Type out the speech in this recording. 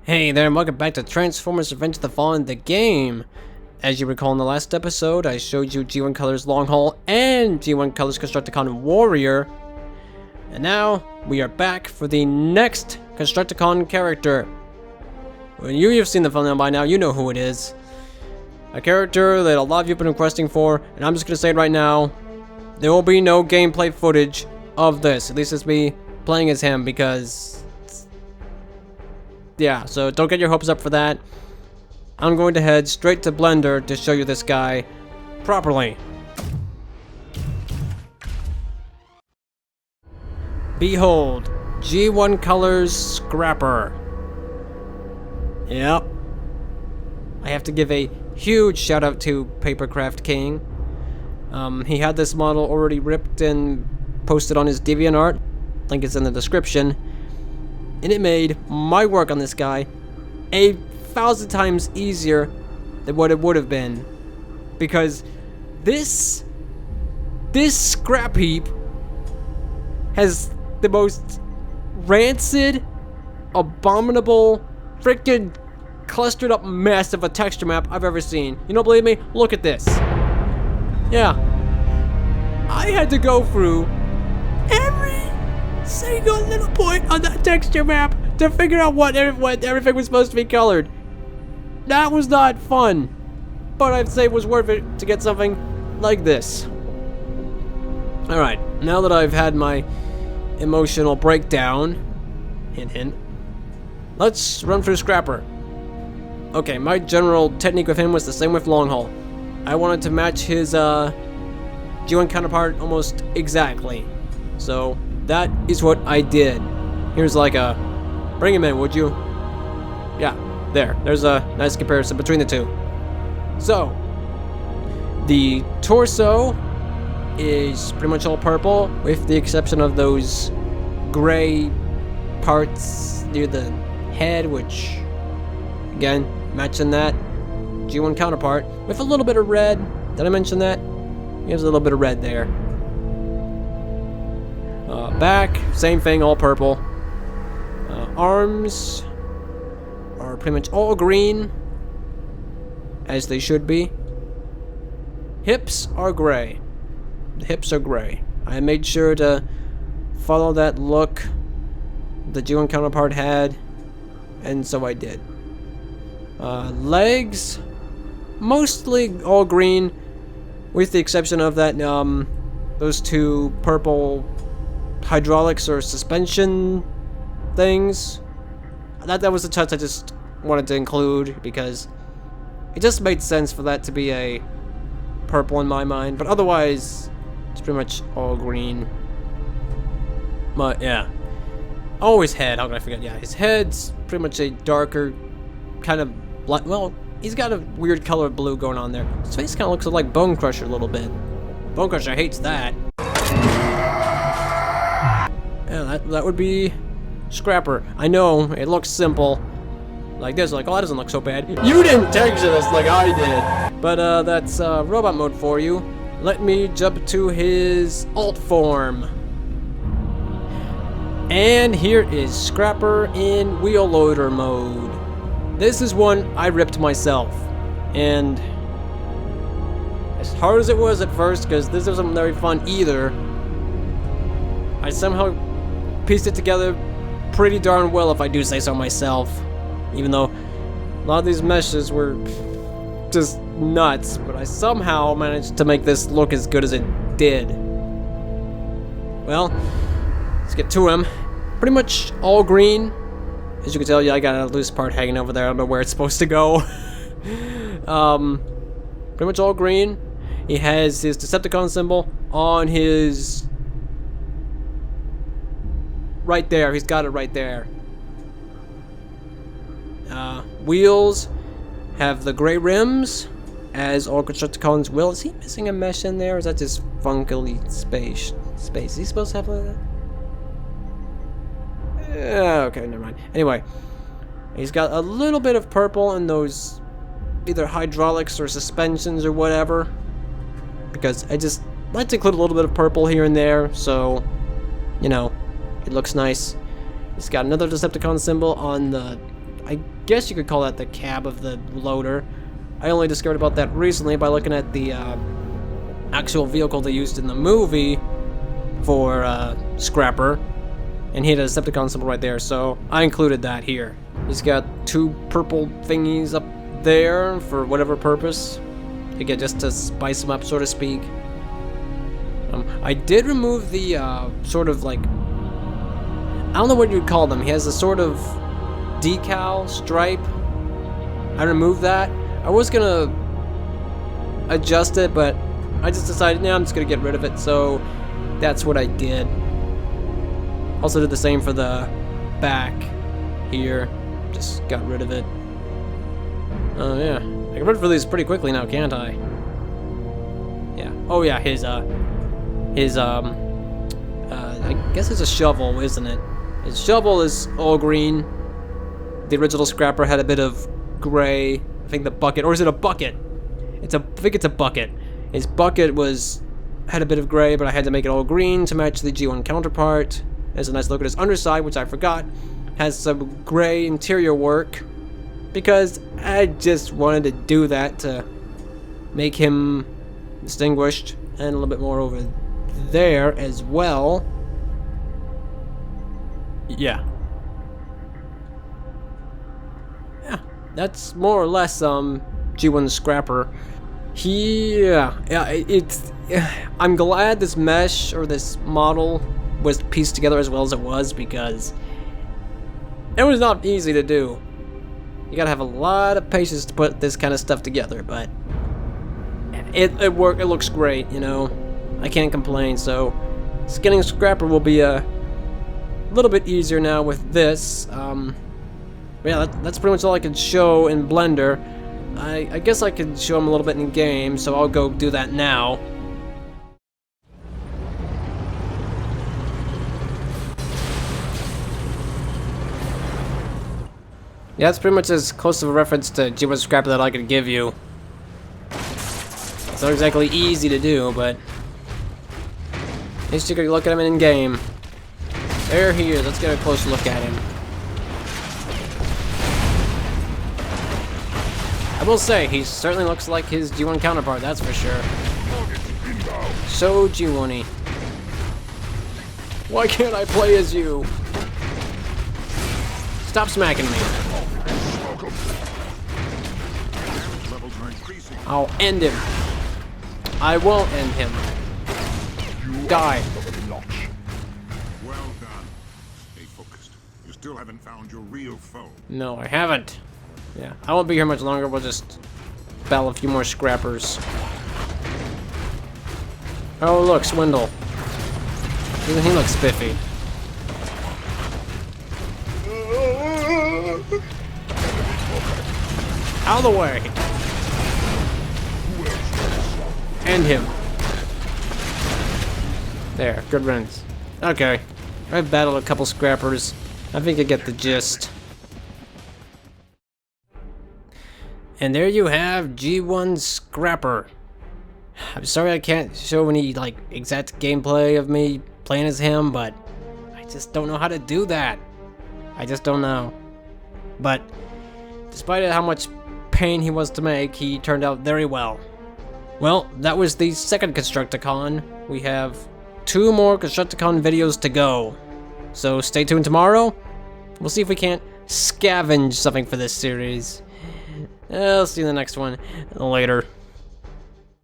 Hey there, and welcome back to Transformers Revenge of the Fallen, the game. As you recall in the last episode, I showed you G1 Colors Long Haul and G1 Colors Constructicon Warrior. And now, we are back for the next Constructicon character. Well, you've seen the thumbnail by now, you know who it is. A character that a lot of you have been requesting for, and I'm just going to say it right now. There will be no gameplay footage of this. At least it's me playing as him, because... yeah, so don't get your hopes up for that. I'm going to head straight to Blender to show you this guy properly. Behold, G1 Colors Scrapper. Yep. I have to give a huge shout out to Papercraft King. He had this model already ripped and posted on his DeviantArt. Link is in the description. And it made my work on this guy 1,000 times easier than what it would have been. Because this scrap heap has the most rancid, abominable, freaking clustered up mess of a texture map I've ever seen. You don't believe me? Look at this. Yeah. I had to go through every single little point on that texture map to figure out what everything was supposed to be colored. That was not fun, but I'd say it was worth it to get something like this. Alright, now that I've had my emotional breakdown, hint hint, let's run through Scrapper. Okay, my general technique with him was the same with Long Haul. I wanted to match his G1 counterpart almost exactly. So that is what I did. Here's like a... bring him in, would you? Yeah, there's a nice comparison between the two. So, the torso is pretty much all purple, with the exception of those gray parts near the head, which, again, matching that G1 counterpart, with a little bit of red. Did I mention that? There's a little bit of red there. Back, same thing, all purple. Arms are pretty much all green, as they should be. Hips are gray. The hips are gray. I made sure to follow that look the G1 counterpart had, and so I did. Legs, mostly all green, with the exception of that those two purple hydraulics or suspension things. That was a touch I just wanted to include because it just made sense for that to be a purple in my mind, but otherwise it's pretty much all green. But yeah, oh, his head, how could I forget? Yeah, his head's pretty much a darker kind of black. Well, he's got a weird color of blue going on there. His face kind of looks like Bone Crusher a little bit. Bone Crusher hates that. Yeah, that would be Scrapper. I know, it looks simple. Like this, like, oh, that doesn't look so bad. You didn't texture this like I did. But, that's, robot mode for you. Let me jump to his alt form. And here is Scrapper in wheel loader mode. This is one I ripped myself. And as hard as it was at first, because this wasn't very fun either, I somehow pieced it together pretty darn well, if I do say so myself. Even though a lot of these meshes were just nuts, but I somehow managed to make this look as good as it did. Well, let's get to him. Pretty much all green. As you can tell, yeah, I got a loose part hanging over there. I don't know where it's supposed to go. Pretty much all green. He has his Decepticon symbol on his... right there, he's got it right there. Wheels have the gray rims, as all Constructicons will. Is he missing a mesh in there, or is that just funkily space? Is he supposed to have like that? Okay, never mind. Anyway, he's got a little bit of purple in those either hydraulics or suspensions or whatever, because I just like to include a little bit of purple here and there, so, you know, it looks nice. He's got another Decepticon symbol on the I guess you could call that the cab of the loader. I only discovered about that recently by looking at the actual vehicle they used in the movie for Scrapper, and he had a Decepticon symbol right there, so I included that here. He's got two purple thingies up there for whatever purpose. Again, just to spice him up, so to speak. I did remove the sort of like, I don't know what you'd call them. He has a sort of decal stripe. I removed that. I was gonna adjust it, but I just decided, nah, I'm just gonna get rid of it, so that's what I did. Also did the same for the back here. Just got rid of it. Oh yeah, I can run for these pretty quickly now, can't I? Yeah. Oh yeah, his I guess it's a shovel, isn't it? His shovel is all green. The original Scrapper had a bit of gray. I think the bucket, or is it a bucket? I think it's a bucket. His bucket had a bit of gray, but I had to make it all green to match the G1 counterpart. There's a nice look at his underside, which I forgot. Has some gray interior work, because I just wanted to do that to make him distinguished, and a little bit more over there as well. Yeah. Yeah, that's more or less G1 Scrapper. I'm glad this mesh or this model was pieced together as well as it was, because it was not easy to do. You gotta have a lot of patience to put this kind of stuff together, but it worked. It looks great, you know. I can't complain. So skinning Scrapper will be a little bit easier now with this. Yeah, that's pretty much all I can show in Blender. I guess I could show him a little bit in game, so I'll go do that now. Yeah, that's pretty much as close of a reference to G1 Scrapper that I could give you. It's not exactly easy to do, but at least you could look at him in game. There he is. Let's get a close look at him. I will say, he certainly looks like his G1 counterpart, that's for sure. So G1-y. Why can't I play as you? Stop smacking me. I'll end him. I won't end him. Die. Well done. Stay focused. You still haven't found your real foe. No, I haven't. Yeah, I won't be here much longer. We'll just battle a few more Scrappers. Oh, look, Swindle. Even he looks spiffy. Out of the way. End him. There, good runs. Okay, I've battled a couple Scrappers. I think I get the gist. And there you have G1 Scrapper. I'm sorry I can't show any like exact gameplay of me playing as him, but I just don't know how to do that. I just don't know. But despite how much pain he was to make, he turned out very well. Well, that was the second Constructicon. We have 2 more Constructicon videos to go. So stay tuned tomorrow. We'll see if we can't scavenge something for this series. I'll see you in the next one later.